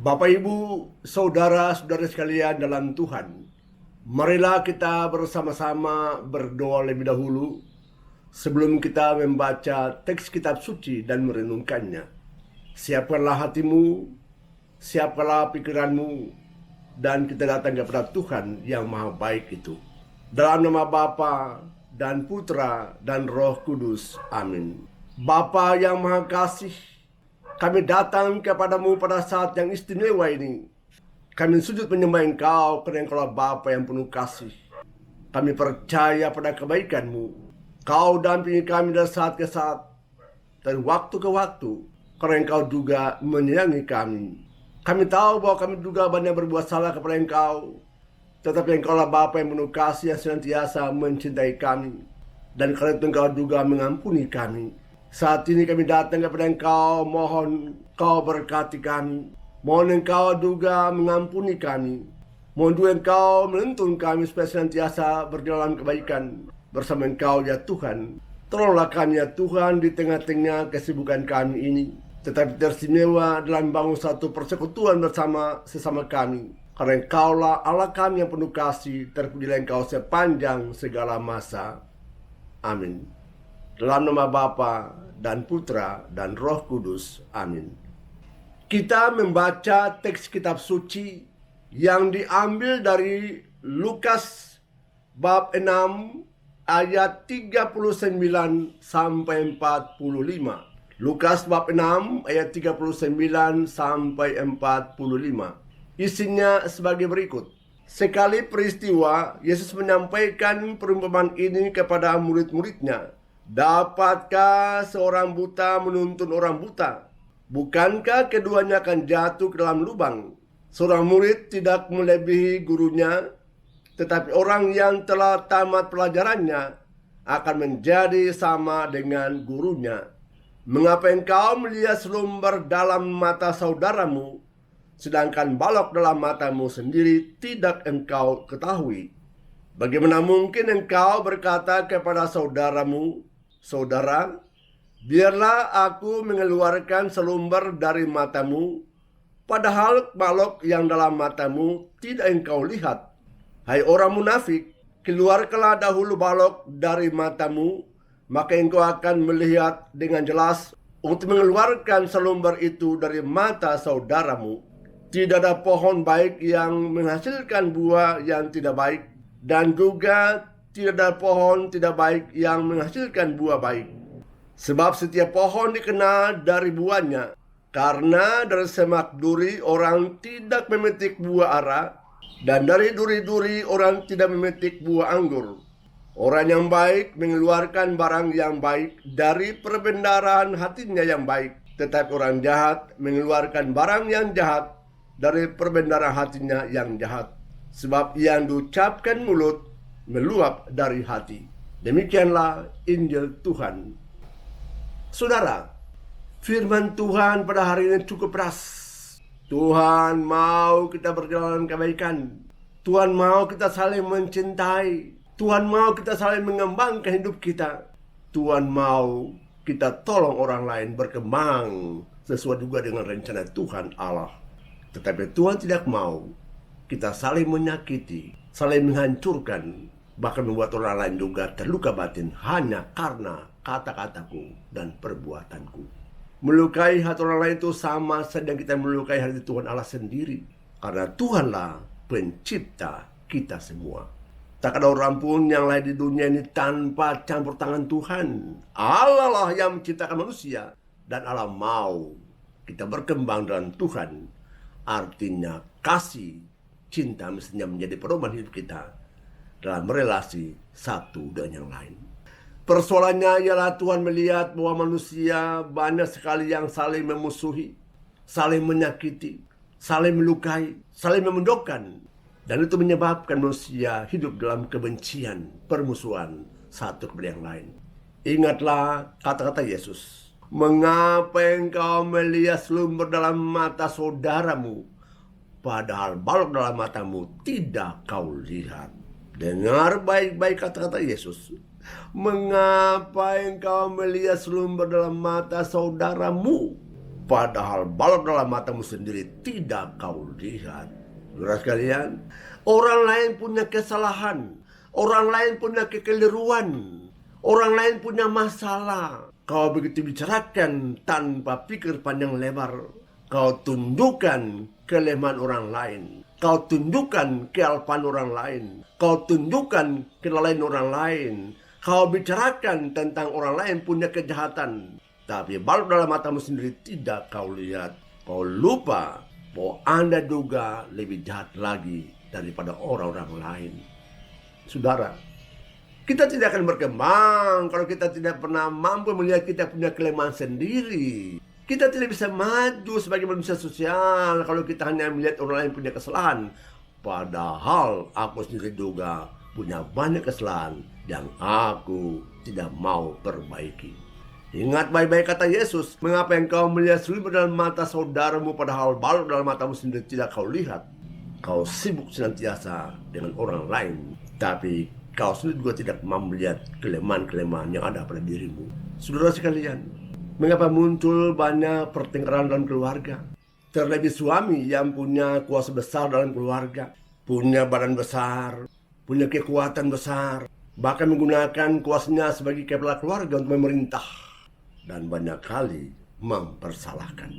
Bapak, Ibu, saudara-saudara sekalian dalam Tuhan, marilah kita bersama-sama berdoa lebih dahulu sebelum kita membaca teks kitab suci dan merenungkannya. Siapkanlah hatimu, siapkanlah pikiranmu, dan kita datang kepada Tuhan yang Maha Baik itu. Dalam nama Bapa dan Putra dan Roh Kudus. Amin. Bapa yang Maha Kasih, kami datang kepadamu pada saat yang istimewa ini. Kami sujud menyembah Engkau karena Engkau Bapa yang penuh kasih. Kami percaya pada kebaikan-Mu. Kau dampingi kami dari saat ke saat, dari waktu ke waktu, karena Engkau juga menyayangi kami. Kami tahu bahwa kami juga banyak berbuat salah kepada Engkau, tetapi Engkau Bapa yang penuh kasih yang senantiasa mencintai kami. Dan karena itu Engkau juga mengampuni kami. Saat ini kami datang kepada Engkau, mohon Engkau berkati kami. Mohon Engkau juga mengampuni kami. Mohon juga Engkau menuntun kami supaya senantiasa berjalan kebaikan bersama Engkau ya Tuhan. Tolonglah kami ya Tuhan di tengah-tengah kesibukan kami ini, tetapi teristimewa dalam bangun satu persekutuan bersama sesama kami. Karena Engkaulah Allah kami yang penuh kasih, terpujilah Engkau sepanjang segala masa. Amin. Dalam nama Bapa dan Putra dan Roh Kudus. Amin. Kita membaca teks kitab suci yang diambil dari Lukas bab 6 ayat 39 sampai 45. Lukas bab 6 ayat 39 sampai 45. Isinya sebagai berikut. Sekali peristiwa, Yesus menyampaikan perumpamaan ini kepada murid-muridnya. Dapatkah seorang buta menuntun orang buta? Bukankah keduanya akan jatuh ke dalam lubang? Seorang murid tidak melebihi gurunya, tetapi orang yang telah tamat pelajarannya akan menjadi sama dengan gurunya. Mengapa engkau melihat selumbar dalam mata saudaramu, sedangkan balok dalam matamu sendiri tidak engkau ketahui? Bagaimana mungkin engkau berkata kepada saudaramu, Saudara, biarlah aku mengeluarkan selumbar dari matamu, padahal balok yang dalam matamu tidak engkau lihat. Hai orang munafik, keluarkanlah dahulu balok dari matamu, maka engkau akan melihat dengan jelas untuk mengeluarkan selumbar itu dari mata saudaramu. Tidak ada pohon baik yang menghasilkan buah yang tidak baik, dan juga tidak ada pohon tidak baik yang menghasilkan buah baik. Sebab setiap pohon dikenal dari buahnya. Karena dari semak duri orang tidak memetik buah ara, dan dari duri-duri orang tidak memetik buah anggur. Orang yang baik mengeluarkan barang yang baik dari perbendaharaan hatinya yang baik, tetapi orang jahat mengeluarkan barang yang jahat dari perbendaharaan hatinya yang jahat. Sebab yang diucapkan mulut meluap dari hati. Demikianlah Injil Tuhan. Saudara, firman Tuhan pada hari ini cukup keras. Tuhan mau kita berjalan kebaikan. Tuhan mau kita saling mencintai. Tuhan mau kita saling mengembangkan hidup kita. Tuhan mau kita tolong orang lain berkembang sesuai juga dengan rencana Tuhan Allah. Tetapi Tuhan tidak mau kita saling menyakiti, saling menghancurkan, bahkan membuat orang lain juga terluka batin hanya karena kata-kataku dan perbuatanku. Melukai hati orang lain itu sama sedang kita melukai hati Tuhan Allah sendiri. Karena Tuhanlah pencipta kita semua. Tak ada orang pun yang lain di dunia ini tanpa campur tangan Tuhan. Allah lah yang menciptakan manusia. Dan Allah mau kita berkembang dalam Tuhan. Artinya kasih, cinta mestinya menjadi pedoman hidup kita dalam relasi satu dengan yang lain. Persoalannya ialah Tuhan melihat bahwa manusia banyak sekali yang saling memusuhi, saling menyakiti, saling melukai, saling memojokkan. Dan itu menyebabkan manusia hidup dalam kebencian, permusuhan satu kepada yang lain. Ingatlah kata-kata Yesus. Mengapa engkau melihat selumbar dalam mata saudaramu, padahal balok dalam matamu tidak kau lihat? Dengar baik-baik kata-kata Yesus. Mengapa engkau melihat selumbar dalam mata saudaramu, padahal balok dalam matamu sendiri tidak kau lihat. Saudara sekalian, orang lain punya kesalahan, orang lain punya kekeliruan, orang lain punya masalah. Kau begitu bicarakan tanpa pikir panjang lebar. Kau tunjukkan kelemahan orang lain. Kau tunjukkan kealpaan orang lain. Kau tunjukkan kelalaian orang lain. Kau bicarakan tentang orang lain punya kejahatan. Tapi balok dalam matamu sendiri tidak kau lihat. Kau lupa bahwa Anda juga lebih jahat lagi daripada orang-orang lain. Saudara, kita tidak akan berkembang kalau kita tidak pernah mampu melihat kita punya kelemahan sendiri. Kita tidak bisa maju sebagai manusia sosial kalau kita hanya melihat orang lain punya kesalahan. Padahal aku sendiri juga punya banyak kesalahan yang aku tidak mau perbaiki. Ingat baik-baik kata Yesus, mengapa engkau melihat selimut dalam mata saudaramu padahal balok dalam matamu sendiri tidak kau lihat? Kau sibuk senantiasa dengan orang lain, tapi kau sendiri juga tidak mau melihat kelemahan-kelemahan yang ada pada dirimu. Saudara sekalian, mengapa muncul banyak pertengkaran dalam keluarga? Terlebih suami yang punya kuasa besar dalam keluarga, punya badan besar, punya kekuatan besar, bahkan menggunakan kuasanya sebagai kepala keluarga untuk memerintah. Dan banyak kali mempersalahkan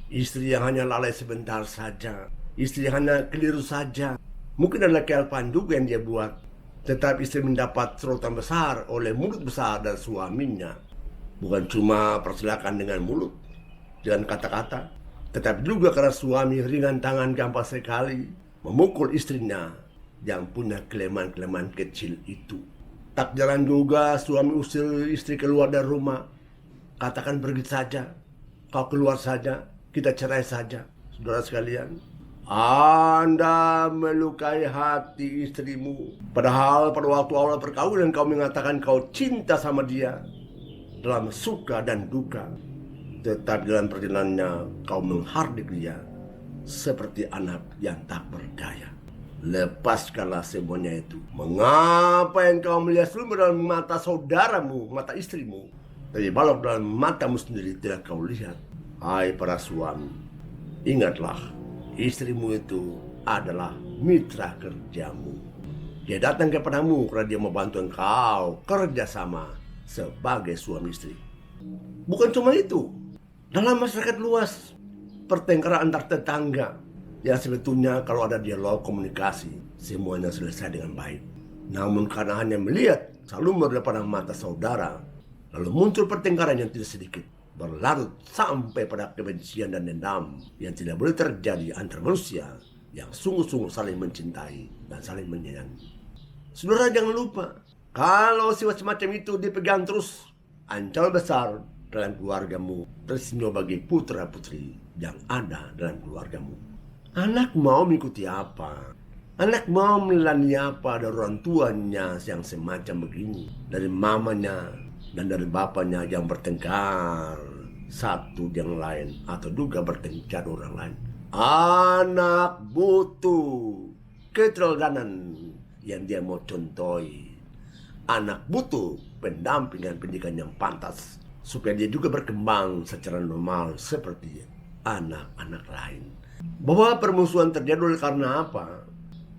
istri yang hanya lalai sebentar saja, istri yang hanya keliru saja. Mungkin adalah kealpaan juga yang dia buat, tetapi istri mendapat sorotan besar oleh mulut besar dari suaminya. Bukan cuma persilakan dengan mulut, dengan kata-kata, tetapi juga karena suami ringan tangan gampang sekali memukul istrinya yang punya kelemahan-kelemahan kecil itu. Tak jarang juga suami usir istri keluar dari rumah. Katakan pergi saja, kau keluar saja, kita cerai saja. Saudara sekalian, Anda melukai hati istrimu. Padahal pada waktu awal perkawinan kau mengatakan kau cinta sama dia dalam suka dan duka. Tetapi dalam perjalanannya kau menghardik dia seperti anak yang tak berdaya. Lepaskanlah semuanya itu. Mengapa engkau melihat selimut dalam mata saudaramu, mata istrimu, tapi balok dalam matamu sendiri tidak kau lihat? Hai para suami, ingatlah, istrimu itu adalah mitra kerjamu. Dia datang kepadamu karena dia membantu engkau kerjasama sebagai suami istri. Bukan cuma itu, dalam masyarakat luas, pertengkaran antar tetangga yang sebetulnya kalau ada dialog komunikasi, semuanya selesai dengan baik. Namun karena hanya melihat selalu berdepan mata saudara, lalu muncul pertengkaran yang tidak sedikit, berlarut sampai pada kebencian dan dendam yang tidak boleh terjadi antara manusia yang sungguh-sungguh saling mencintai dan saling menyayangi. Saudara jangan lupa, kalau sifat semacam itu dipegang terus, ancaman besar dalam keluargamu tersenyum bagi putra-putri yang ada dalam keluargamu. Anak mau mengikuti apa? Anak mau melani apa dari orang tuanya yang semacam begini, dari mamanya dan dari bapaknya yang bertengkar satu yang lain atau juga bertengkar orang lain. Anak butuh keteladanan yang dia mau contohi. Anak butuh pendampingan pendidikan yang pantas supaya dia juga berkembang secara normal seperti anak-anak lain. Bahwa permusuhan terjadi karena apa?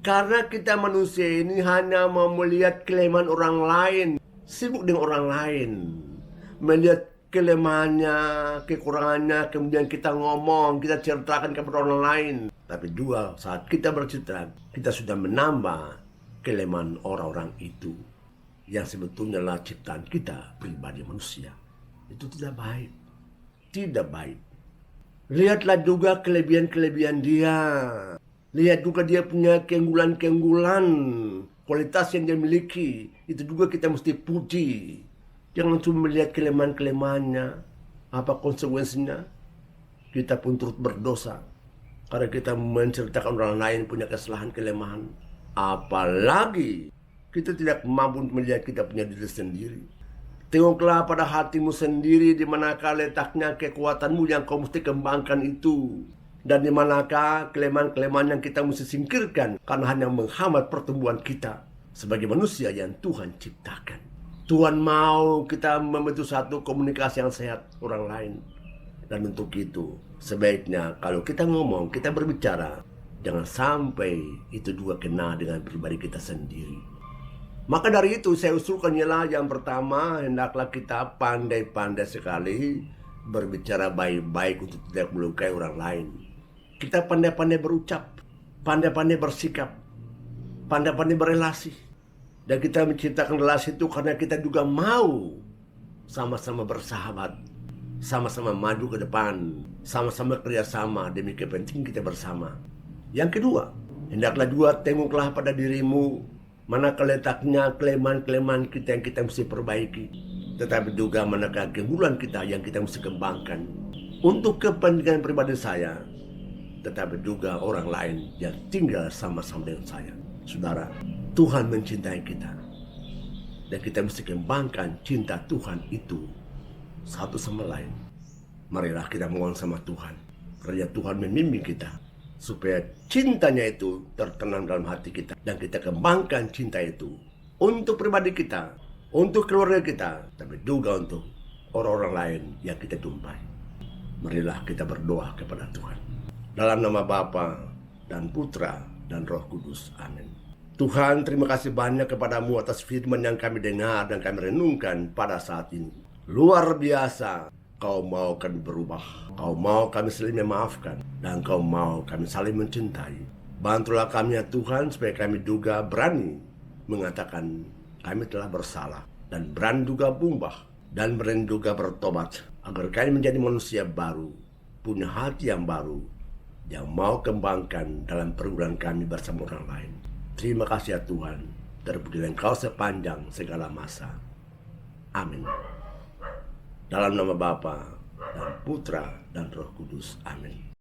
Karena kita manusia ini hanya mau melihat kelemahan orang lain, sibuk dengan orang lain, melihat kelemahannya, kekurangannya, kemudian kita ngomong, kita ceritakan kepada orang lain. Tapi juga saat kita bercerita, kita sudah menambah kelemahan orang-orang itu, yang sebetulnya adalah ciptaan kita pribadi manusia. Itu tidak baik, tidak baik. Lihatlah juga kelebihan-kelebihan dia, lihat juga dia punya keunggulan-keunggulan, kualitas yang dia miliki, itu juga kita mesti puji. Jangan cuma melihat kelemahan-kelemahannya. Apa konsekuensinya? Kita pun turut berdosa karena kita menceritakan orang lain punya kesalahan, kelemahan. Apalagi kita tidak mampu melihat kita punya diri sendiri. Tengoklah pada hatimu sendiri, di manakah letaknya kekuatanmu yang kau mesti kembangkan itu. Dan di manakah kelemahan-kelemahan yang kita mesti singkirkan karena hanya menghambat pertumbuhan kita sebagai manusia yang Tuhan ciptakan. Tuhan mau kita membentuk satu komunikasi yang sehat orang lain. Dan untuk itu, sebaiknya kalau kita ngomong, kita berbicara, jangan sampai itu juga kena dengan pribadi kita sendiri. Maka dari itu saya usulkan ialah yang pertama, hendaklah kita pandai-pandai sekali berbicara baik-baik untuk tidak melukai orang lain. Kita pandai-pandai berucap, pandai-pandai bersikap, pandai-pandai berelasi. Dan kita menciptakan relasi itu karena kita juga mau sama-sama bersahabat, sama-sama maju ke depan, sama-sama kerjasama demi kepentingan kita bersama. Yang kedua, hendaklah juga tengoklah pada dirimu, mana letaknya kelemahan-kelemahan kita yang kita mesti perbaiki. Tetapi juga manakah keunggulan kita yang kita mesti kembangkan untuk kepentingan pribadi saya, tetapi juga orang lain yang tinggal sama-sama dengan saya. Saudara, Tuhan mencintai kita, dan kita mesti kembangkan cinta Tuhan itu satu sama lain. Marilah kita mohon sama Tuhan, karena Tuhan membimbing kita supaya cintanya itu tertanam dalam hati kita, dan kita kembangkan cinta itu untuk pribadi kita, untuk keluarga kita, tapi juga untuk orang-orang lain yang kita jumpai. Marilah kita berdoa kepada Tuhan. Dalam nama Bapa dan Putra dan Roh Kudus. Amin. Tuhan, terima kasih banyak kepadamu atas firman yang kami dengar dan kami renungkan pada saat ini. Luar biasa, Kau mau kami berubah, Kau mau kami saling memaafkan, dan Kau mau kami saling mencintai. Bantulah kami ya Tuhan, supaya kami juga berani mengatakan kami telah bersalah, dan berani juga berubah, dan berani juga bertobat, agar kami menjadi manusia baru, punya hati yang baru, yang mau kembangkan dalam pergumulan kami bersama orang lain. Terima kasih ya Tuhan, terpujilah Engkau sepanjang segala masa. Amin. Dalam nama Bapa dan Putra dan Roh Kudus. Amin.